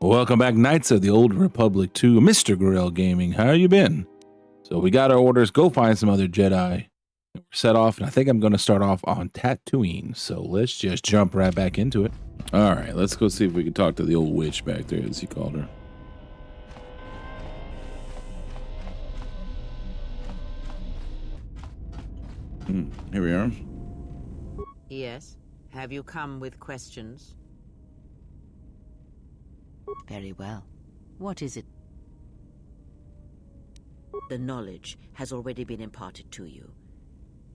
Welcome back, Knights of the Old Republic, to Mr. Gorell Gaming. How you been? So we got our orders. Go find some other Jedi. We're set off, and I think I'm going to start off on Tatooine. So let's just jump right back into it. All right, let's go see if we can talk to the old witch back there, as he called her. Here we are. Yes. Have you come with questions? Very well. What is it? The knowledge has already been imparted to you.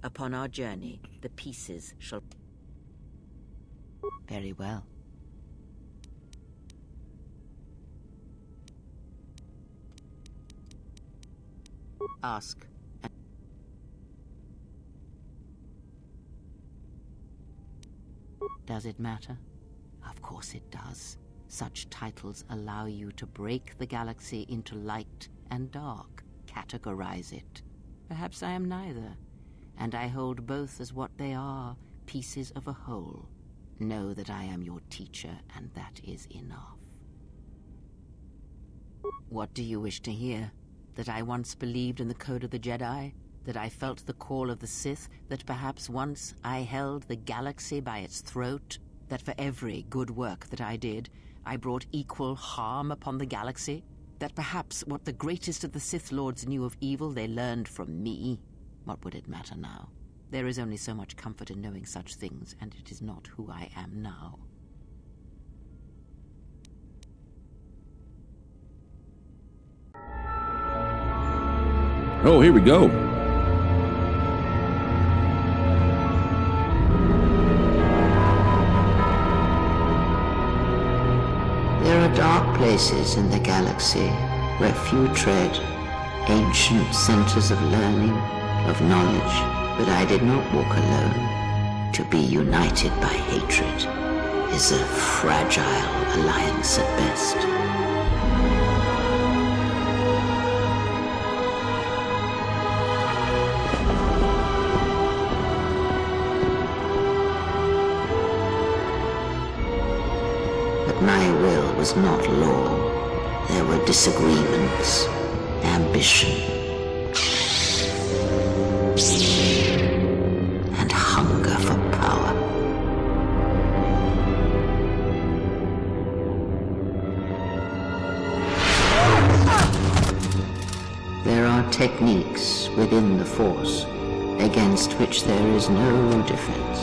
Upon our journey, the pieces shall... Very well. Ask. Does it matter? Of course it does. Such titles allow you to break the galaxy into light and dark, categorize it. Perhaps I am neither, and I hold both as what they are, pieces of a whole. Know that I am your teacher, and that is enough. What do you wish to hear? That I once believed in the code of the Jedi? That I felt the call of the Sith? That perhaps once I held the galaxy by its throat? That for every good work that I did, I brought equal harm upon the galaxy? That perhaps what the greatest of the Sith Lords knew of evil they learned from me? What would it matter now? There is only so much comfort in knowing such things, and it is not who I am now. Oh, here we go. There are dark places in the galaxy where few tread, ancient centers of learning, of knowledge, but I did not walk alone. To be united by hatred is a fragile alliance at best. My will was not law. There were disagreements, ambition, and hunger for power. There are techniques within the Force against which there is no defense.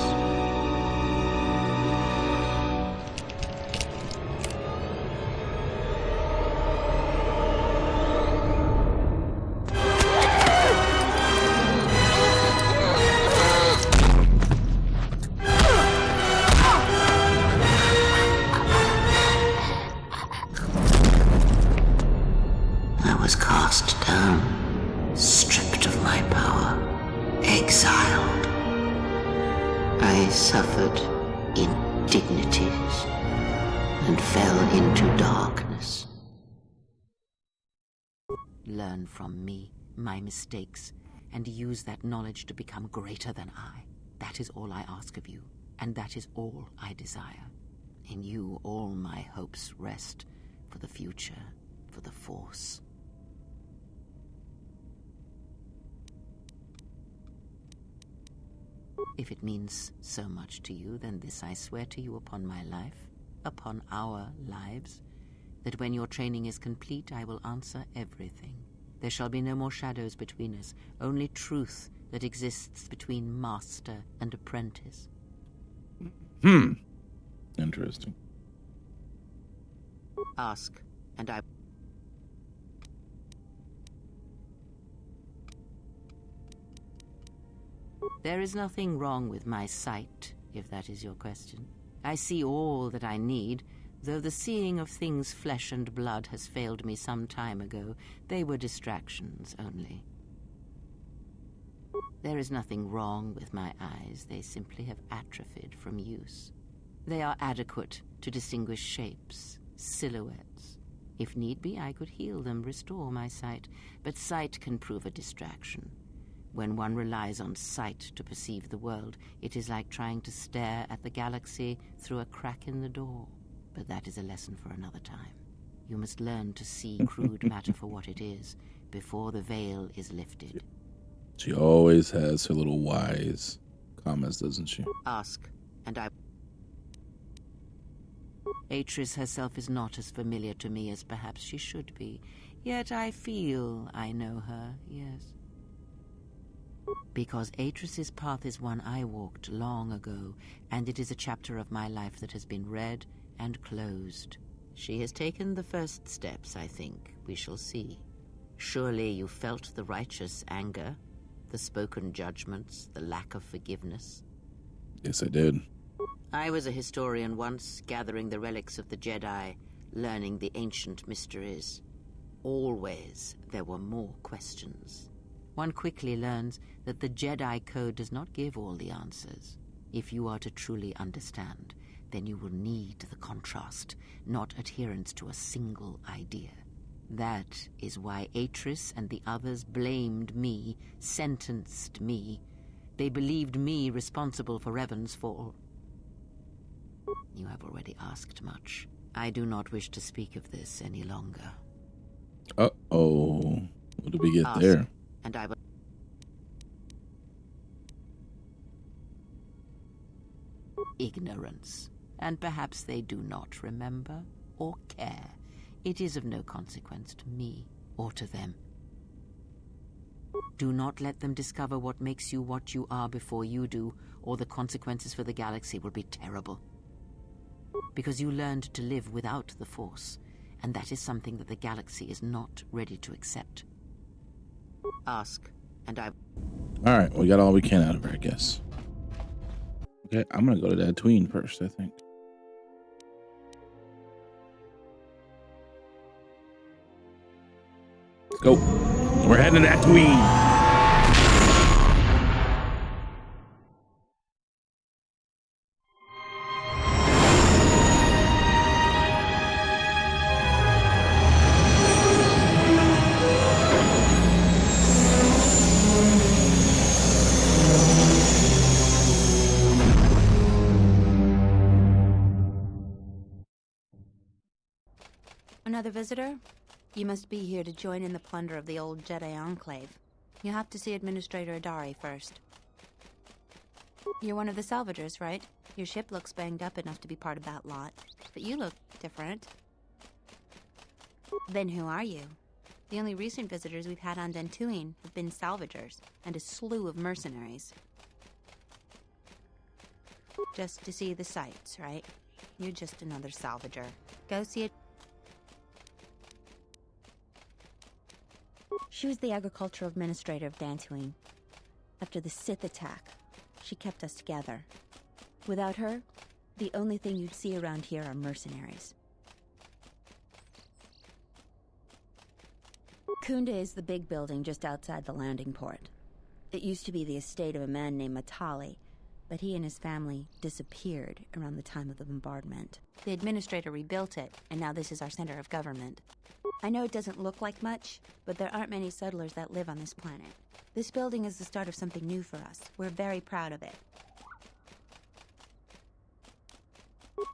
Suffered indignities and fell into darkness. Learn from me, my mistakes, and use that knowledge to become greater than I. That is all I ask of you, and that is all I desire. In you all my hopes rest, for the future, for the Force. If it means so much to you, then this I swear to you upon my life, upon our lives, that when your training is complete, I will answer everything. There shall be no more shadows between us, only truth that exists between master and apprentice. Interesting. Ask, and I... There is nothing wrong with my sight, if that is your question. I see all that I need, though the seeing of things flesh and blood has failed me some time ago. They were distractions only. There is nothing wrong with my eyes. They simply have atrophied from use. They are adequate to distinguish shapes, silhouettes. If need be, I could heal them, restore my sight. But sight can prove a distraction. When one relies on sight to perceive the world, it is like trying to stare at the galaxy through a crack in the door. But that is a lesson for another time. You must learn to see crude matter for what it is before the veil is lifted. She always has her little wise comments, doesn't she? Ask, and I... Atris herself is not as familiar to me as perhaps she should be, yet I feel I know her, yes. Because Atris's path is one I walked long ago, and it is a chapter of my life that has been read and closed. She has taken the first steps, I think. We shall see. Surely you felt the righteous anger, the spoken judgments, the lack of forgiveness. Yes, I did. I was a historian once, gathering the relics of the Jedi, learning the ancient mysteries. Always there were more questions. One quickly learns that the Jedi Code does not give all the answers. If you are to truly understand, then you will need the contrast, not adherence to a single idea. That is why Atris and the others blamed me, sentenced me. They believed me responsible for Revan's fall. You have already asked much. I do not wish to speak of this any longer. Uh-oh. What did we get Ask, there? and I will... Ignorance. And perhaps they do not remember or care. It is of no consequence to me or to them. Do not let them discover what makes you what you are before you do, or the consequences for the galaxy will be terrible. Because you learned to live without the Force, and that is something that the galaxy is not ready to accept. Ask, and I... All right, we got all we can out of her, I guess. Okay, I'm gonna go to Tatooine first, I think. Let's go. We're heading to Tatooine. Another visitor? You must be here to join in the plunder of the old Jedi Enclave. You have to see Administrator Adari first. You're one of the salvagers, right? Your ship looks banged up enough to be part of that lot, but you look different. Then who are you? The only recent visitors we've had on Dantooine have been salvagers and a slew of mercenaries. Just to see the sights, right? You're just another salvager. Go see it. She was the agricultural administrator of Dantooine. After the Sith attack, she kept us together. Without her, the only thing you'd see around here are mercenaries. Kunda is the big building just outside the landing port. It used to be the estate of a man named Matali, but he and his family disappeared around the time of the bombardment. The administrator rebuilt it, and now this is our center of government. I know it doesn't look like much, but there aren't many settlers that live on this planet. This building is the start of something new for us. We're very proud of it.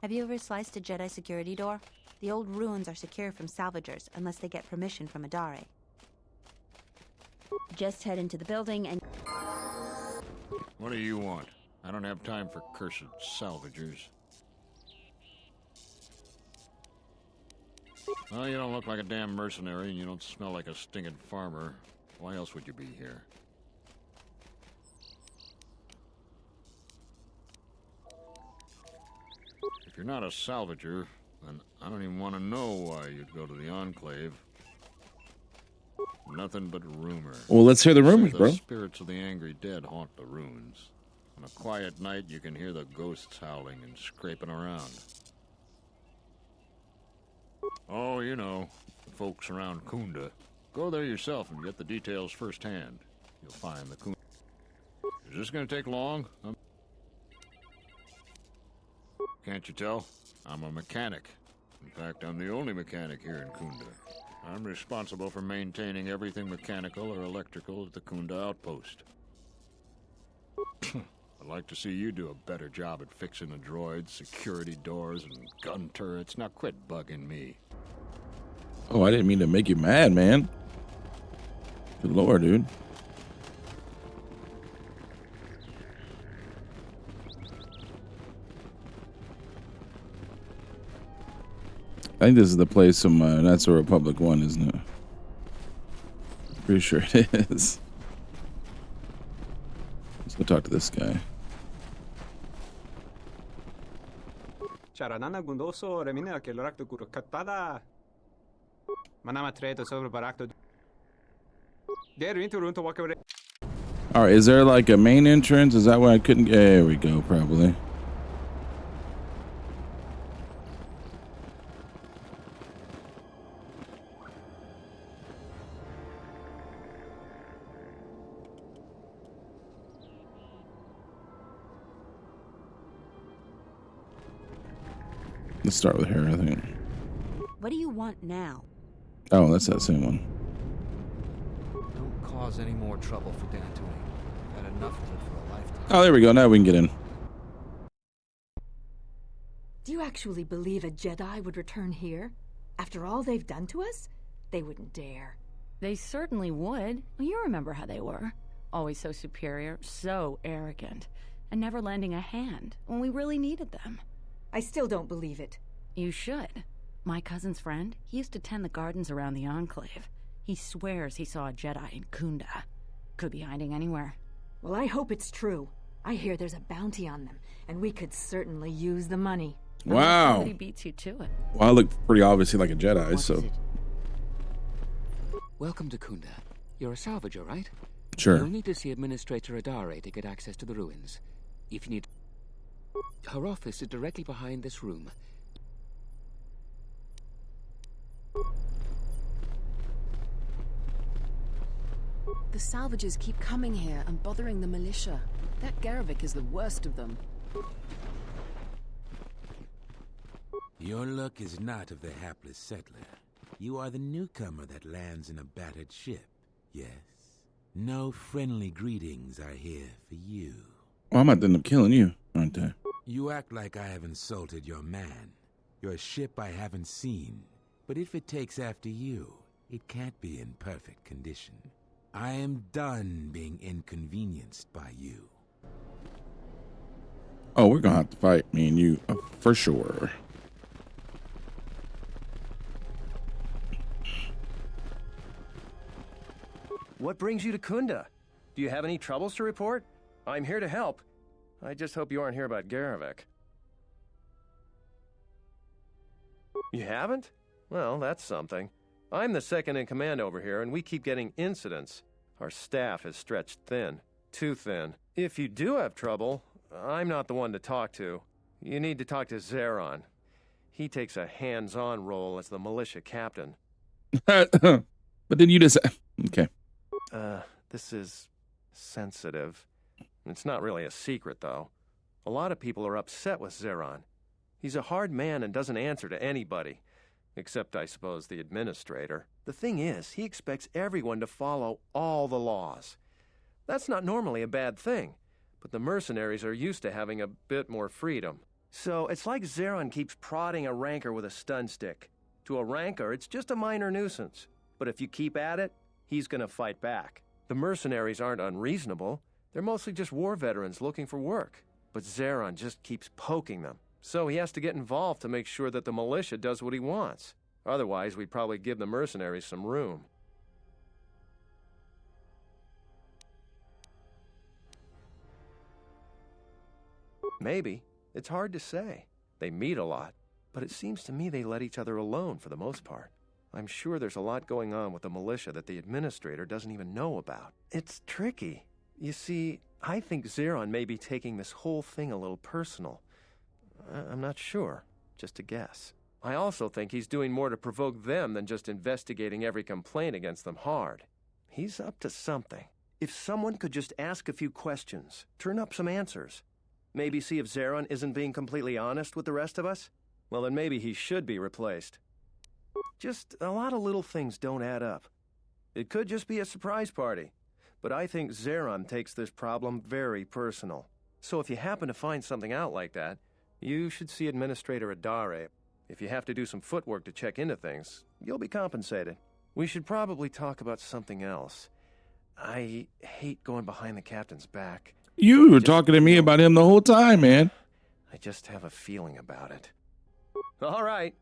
Have you ever sliced a Jedi security door? The old ruins are secure from salvagers unless they get permission from Adari. Just head into the building and... What do you want? I don't have time for cursed salvagers. Well, you don't look like a damn mercenary, and you don't smell like a stinking farmer. Why else would you be here? If you're not a salvager, then I don't even want to know why you'd go to the Enclave. Nothing but rumor. Well, let's hear the rumors, The bro. spirits of the angry dead haunt the ruins. On a quiet night, you can hear the ghosts howling and scraping around. Oh, you know, the folks around Kunda. Go there yourself and get the details firsthand. You'll find the Kunda. Is this going to take long? Can't you tell? I'm a mechanic. In fact, I'm the only mechanic here in Kunda. I'm responsible for maintaining everything mechanical or electrical at the Kunda outpost. I'd like to see you do a better job at fixing the droids, security doors, and gun turrets. Now quit bugging me. Oh, I didn't mean to make you mad, man. Good lord, dude. I think this is the place from That's a Republic 1, isn't it? Pretty sure it is. Let's go talk to this guy. Čaranana gundoso remina ke lorakto kurukatada. Manama treto sobre barakto. There into room to walk away. All right, is there like a main entrance? Is that why I couldn't? There we go, probably. Let's start with her, I think. What do you want now? Oh, that's that same one. Don't cause any more trouble for Dantooine. Had enough of it for a lifetime. Oh, there we go. Now we can get in. Do you actually believe a Jedi would return here? After all they've done to us? They wouldn't dare. They certainly would. You remember how they were. Always so superior, so arrogant, and never lending a hand when we really needed them. I still don't believe it. You should. My cousin's friend, he used to tend the gardens around the Enclave. He swears he saw a Jedi in Kunda. Could be hiding anywhere. Well, I hope it's true. I hear there's a bounty on them, and we could certainly use the money. Wow. Somebody beats you to it. Well, I look pretty obviously like a Jedi, What so. is it? Welcome to Kunda. You're a salvager, right? Sure. You'll need to see Administrator Adare to get access to the ruins. If you need... Her office is directly behind this room. The salvagers keep coming here and bothering the militia. That Garvik is the worst of them. Your luck is not of the hapless settler. You are the newcomer that lands in a battered ship, yes? No friendly greetings are here for you. Well, I might end up killing you, aren't I? You act like I have insulted your man, your ship I haven't seen. But if it takes after you, it can't be in perfect condition. I am done being inconvenienced by you. Oh, we're gonna have to fight, me and you, for sure. What brings you to Kunda? Do you have any troubles to report? I'm here to help. I just hope you aren't here about Garvik. You haven't? Well, that's something. I'm the second in command over here, and we keep getting incidents. Our staff is stretched thin. Too thin. If you do have trouble, I'm not the one to talk to. You need to talk to Zeron. He takes a hands-on role as the militia captain. But then you just... Okay. This is sensitive. It's not really a secret, though. A lot of people are upset with Zeron. He's a hard man and doesn't answer to anybody. Except, I suppose, the administrator. The thing is, he expects everyone to follow all the laws. That's not normally a bad thing, but the mercenaries are used to having a bit more freedom. So it's like Zeron keeps prodding a rancor with a stun stick. To a rancor, it's just a minor nuisance. But if you keep at it, he's gonna fight back. The mercenaries aren't unreasonable. They're mostly just war veterans looking for work. But Zeron just keeps poking them. So he has to get involved to make sure that the militia does what he wants. Otherwise, we'd probably give the mercenaries some room. Maybe. It's hard to say. They meet a lot. But it seems to me they let each other alone for the most part. I'm sure there's a lot going on with the militia that the administrator doesn't even know about. It's tricky. You see, I think Zeron may be taking this whole thing a little personal. I'm not sure. Just a guess. I also think he's doing more to provoke them than just investigating every complaint against them hard. He's up to something. If someone could just ask a few questions, turn up some answers, maybe see if Zeron isn't being completely honest with the rest of us, well, then maybe he should be replaced. Just a lot of little things don't add up. It could just be a surprise party, but I think Zeron takes this problem very personal. So if you happen to find something out like that, you should see Administrator Adare. If you have to do some footwork to check into things, you'll be compensated. We should probably talk about something else. I hate going behind the captain's back. You were talking to me about him the whole time, man. I just have a feeling about it. All right.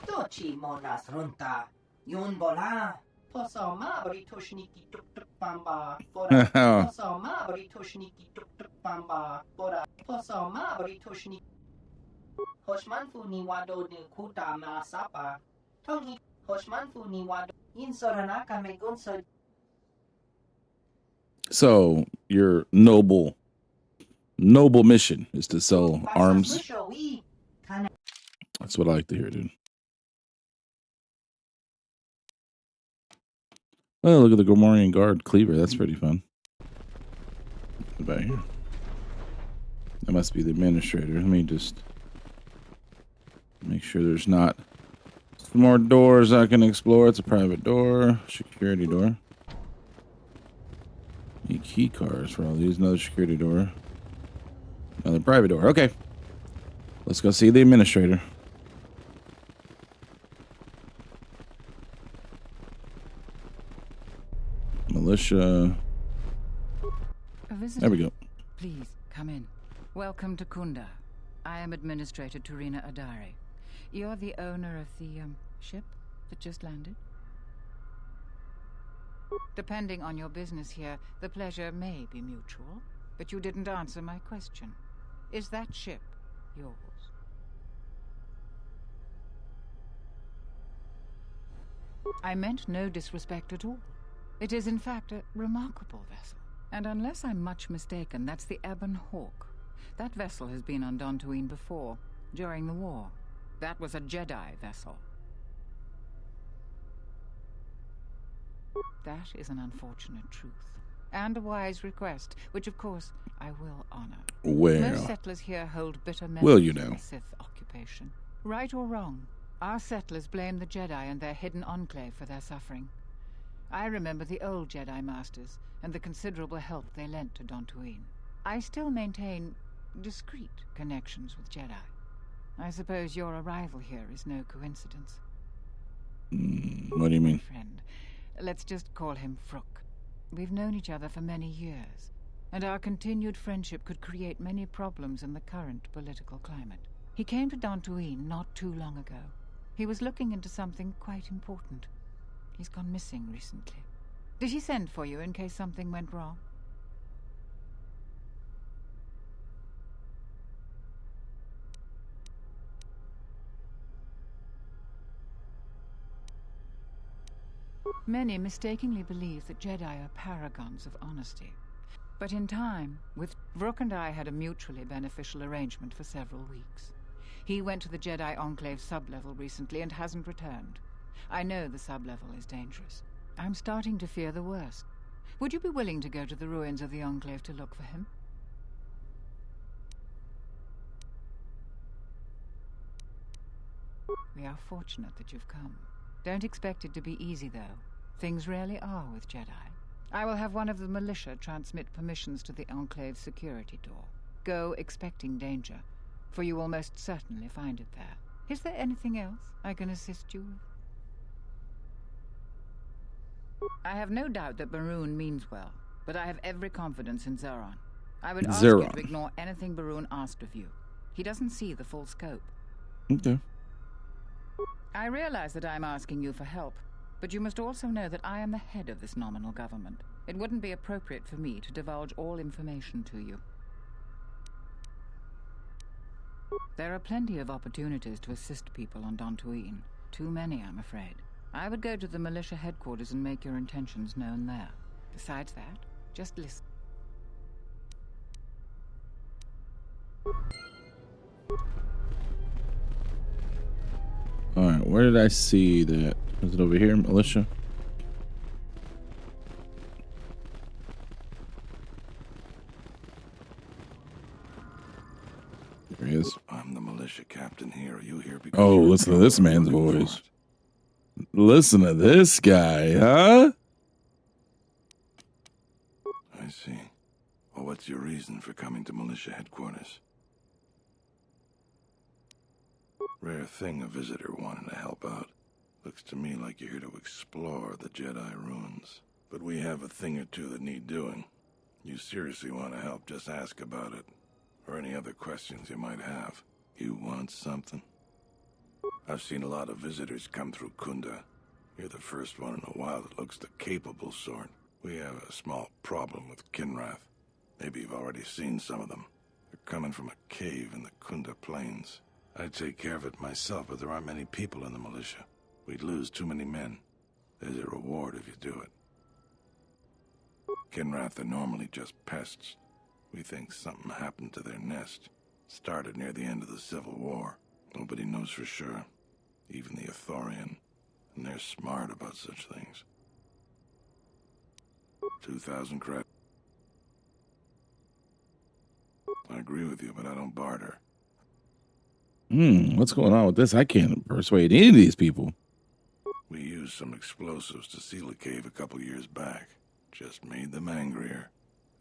Dochi monas runta. Yun bola. Poso ma bari toshniki tuk tuk bamba. Bora. Poso ma bari toshniki tuk tuk bamba. Bora. Poso ma bari toshniki. Hoshmanfu ni wado ni kuta ma sapa. Tongi. Hoshmanfu ni wado. Insoranaka me gunso. So your noble mission is to sell arms. That's what I like to hear, dude. Oh, look at the Gomorian Guard cleaver. That's pretty fun. What's about here? That must be the administrator. Let me just make sure there's not some more doors I can explore. It's a private door, security door. Need key cards for all these. Another security door. Another private door. Okay. Let's go see the administrator. Militia. There we go. Please, come in. Welcome to Kunda. I am Administrator Turina Adari. You're the owner of the, ship that just landed? Depending on your business here, the pleasure may be mutual, but you didn't answer my question. Is that ship yours? I meant no disrespect at all. It is, in fact, a remarkable vessel. And unless I'm much mistaken, that's the Ebon Hawk. That vessel has been on Dantooine before, during the war. That was a Jedi vessel. That is an unfortunate truth. And a wise request, which of course I will honor. Well, most settlers here hold bitter will memories you of now? the Sith occupation. Right or wrong, our settlers blame the Jedi and their hidden enclave for their suffering. I remember the old Jedi Masters and the considerable help they lent to Dantooine. I still maintain discreet connections with Jedi. I suppose your arrival here is no coincidence. What do you mean? Friend, let's just call him Frook. We've known each other for many years, and our continued friendship could create many problems in the current political climate. He came to Dantooine not too long ago. He was looking into something quite important. He's gone missing recently. Did he send for you in case something went wrong? Many mistakenly believe that Jedi are paragons of honesty. But in time, Vrook and I had a mutually beneficial arrangement for several weeks. He went to the Jedi Enclave sublevel recently and hasn't returned. I know the sublevel is dangerous. I'm starting to fear the worst. Would you be willing to go to the ruins of the Enclave to look for him? We are fortunate that you've come. Don't expect it to be easy, though. Things rarely are with Jedi. I will have one of the militia transmit permissions to the Enclave's security door. Go expecting danger, for you will most certainly find it there. Is there anything else I can assist you with? I have no doubt that Barun means well, but I have every confidence in Zeron. I would ask you to ignore anything Barun asked of you. He doesn't see the full scope. Okay. I realize that I'm asking you for help, but you must also know that I am the head of this nominal government. It wouldn't be appropriate for me to divulge all information to you. There are plenty of opportunities to assist people on Dantooine. Too many, I'm afraid. I would go to the militia headquarters and make your intentions known there. Besides that, just listen. Alright, where did I see that? Is it over here, militia? There he is. I'm the militia captain here. Are you here because Oh, listen to this man's voice. Listen to this guy, huh? see. Well, what's your reason for coming to militia headquarters? Rare thing a visitor wanting to help out. Looks to me like you're here to explore the Jedi ruins. But we have a thing or two that need doing. You seriously want to help, just ask about it. Or any other questions you might have. You want something? I've seen a lot of visitors come through Kunda. You're the first one in a while that looks the capable sort. We have a small problem with Kinrath. Maybe you've already seen some of them. They're coming from a cave in the Kunda Plains. I'd take care of it myself, but there aren't many people in the militia. We'd lose too many men. There's a reward if you do it. Kinrath are normally just pests. We think something happened to their nest. Started near the end of the Civil War. Nobody knows for sure. Even the Ithorian. And they're smart about such things. 2,000 credits. I agree with you, but I don't barter. What's going on with this? I can't persuade any of these people. We used some explosives to seal a cave a couple years back. Just made them angrier.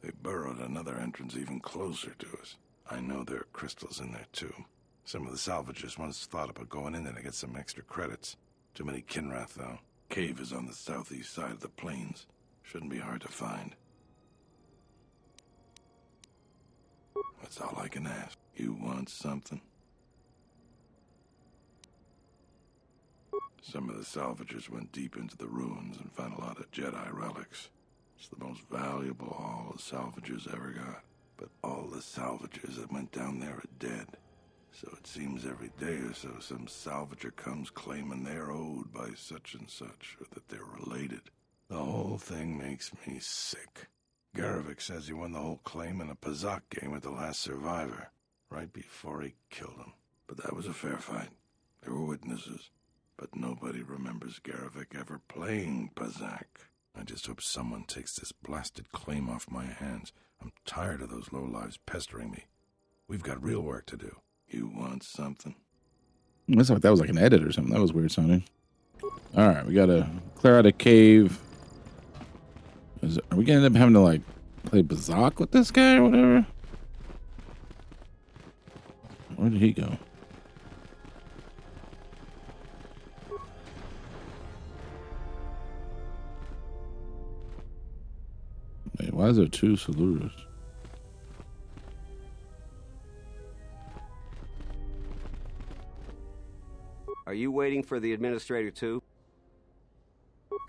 They burrowed another entrance even closer to us. I know there are crystals in there, too. Some of the salvagers once thought about going in there to get some extra credits. Too many Kinrath, though. Cave is on the southeast side of the plains. Shouldn't be hard to find. That's all I can ask. You want something? Some of the salvagers went deep into the ruins and found a lot of Jedi relics. It's the most valuable haul the salvagers ever got. But all the salvagers that went down there are dead. So it seems every day or so some salvager comes claiming they're owed by such and such, or that they're related. The whole thing makes me sick. Garevik says he won the whole claim in a Pazak game with the last survivor, right before he killed him. But that was a fair fight. There were witnesses. But nobody remembers Garevik ever playing Pazak. I just hope someone takes this blasted claim off my hands. I'm tired of those lowlives pestering me. We've got real work to do. You want something? That's like that was like an edit or something. That was weird sounding. All right, we gotta clear out a cave. Are we gonna end up having to like play Bazak with this guy or whatever? Where did he go? Wait, why is there two Saluras? Are you waiting for the administrator too?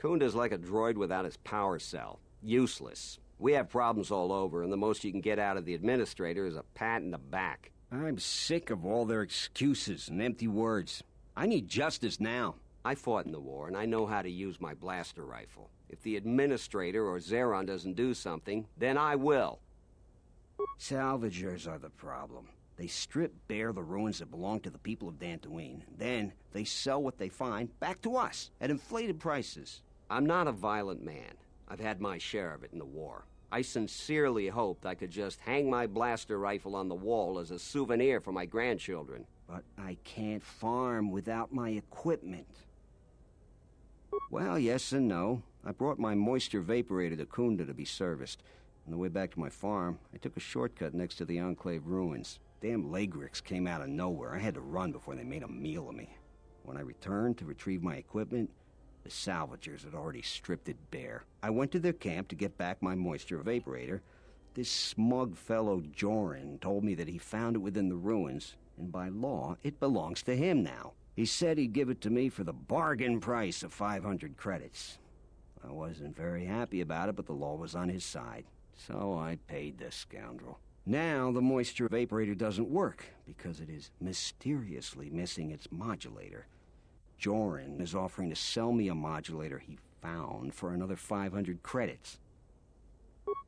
Kunda's like a droid without his power cell. Useless. We have problems all over, and the most you can get out of the administrator is a pat in the back. I'm sick of all their excuses and empty words. I need justice now. I fought in the war, and I know how to use my blaster rifle. If the administrator or Zeron doesn't do something, then I will. Salvagers are the problem. They strip bare the ruins that belong to the people of Dantooine. Then they sell what they find back to us at inflated prices. I'm not a violent man. I've had my share of it in the war. I sincerely hoped I could just hang my blaster rifle on the wall as a souvenir for my grandchildren. But I can't farm without my equipment. Well, yes and no. I brought my moisture vaporator to Kunda to be serviced. On the way back to my farm, I took a shortcut next to the Enclave ruins. Damn Lagrix came out of nowhere. I had to run before they made a meal of me. When I returned to retrieve my equipment, the salvagers had already stripped it bare. I went to their camp to get back my moisture evaporator. This smug fellow Joran told me that he found it within the ruins, and by law, it belongs to him now. He said he'd give it to me for the bargain price of 500 credits. I wasn't very happy about it, but the law was on his side, so I paid the scoundrel. Now the moisture evaporator doesn't work because it is mysteriously missing its modulator. Joran is offering to sell me a modulator he found for another 500 credits.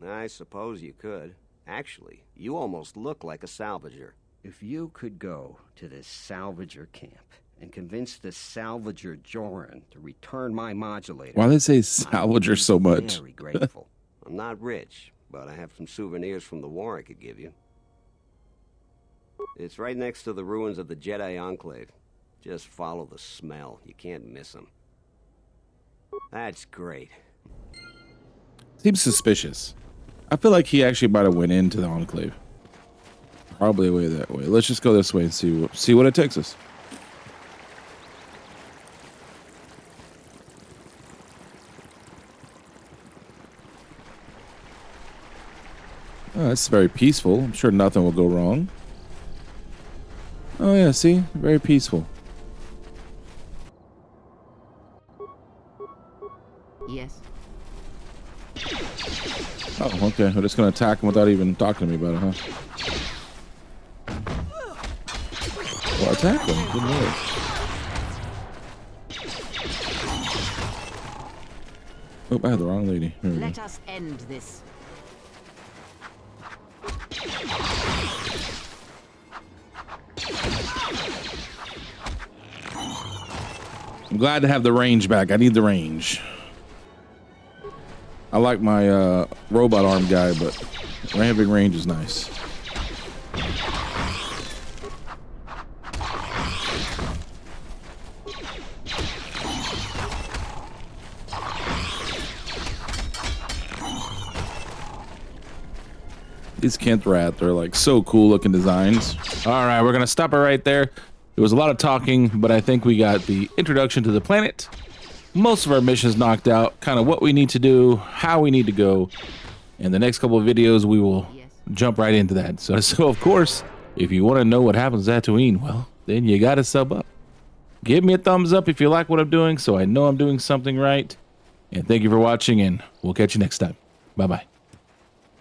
I suppose you could. Actually, you almost look like a salvager. If you could go to this salvager camp and convince the salvager Joran to return my modulator... Why do they say salvager so much? Very grateful. I'm not rich, but I have some souvenirs from the war I could give you. It's right next to the ruins of the Jedi Enclave. Just follow the smell. You can't miss them. That's great. Seems suspicious. I feel like he actually might have went into the Enclave. Probably away that way. Let's just go this way and see what it takes us. Oh, it's very peaceful. I'm sure nothing will go wrong. Oh yeah, see? Very peaceful. Yes. Oh, okay. We're just gonna attack him without even talking to me about it, huh? Well, attack him. Good lord. Oh, I had the wrong lady. Here we go. Let us end this. I'm glad to have the range back. I need the range. I like my robot arm guy, but having range is nice. These Kent Rat, they're like so cool looking designs. All right, we're gonna stop it right there. There was a lot of talking, but I think we got the introduction to the planet, most of our missions knocked out, kind of what we need to do, how we need to go. In the next couple of videos, we will jump right into that. So of course, if you want to know what happens at Tatooine, well, then you got to sub up. Give me a thumbs up if you like what I'm doing, so I know I'm doing something right. And thank you for watching, and we'll catch you next time. Bye-bye.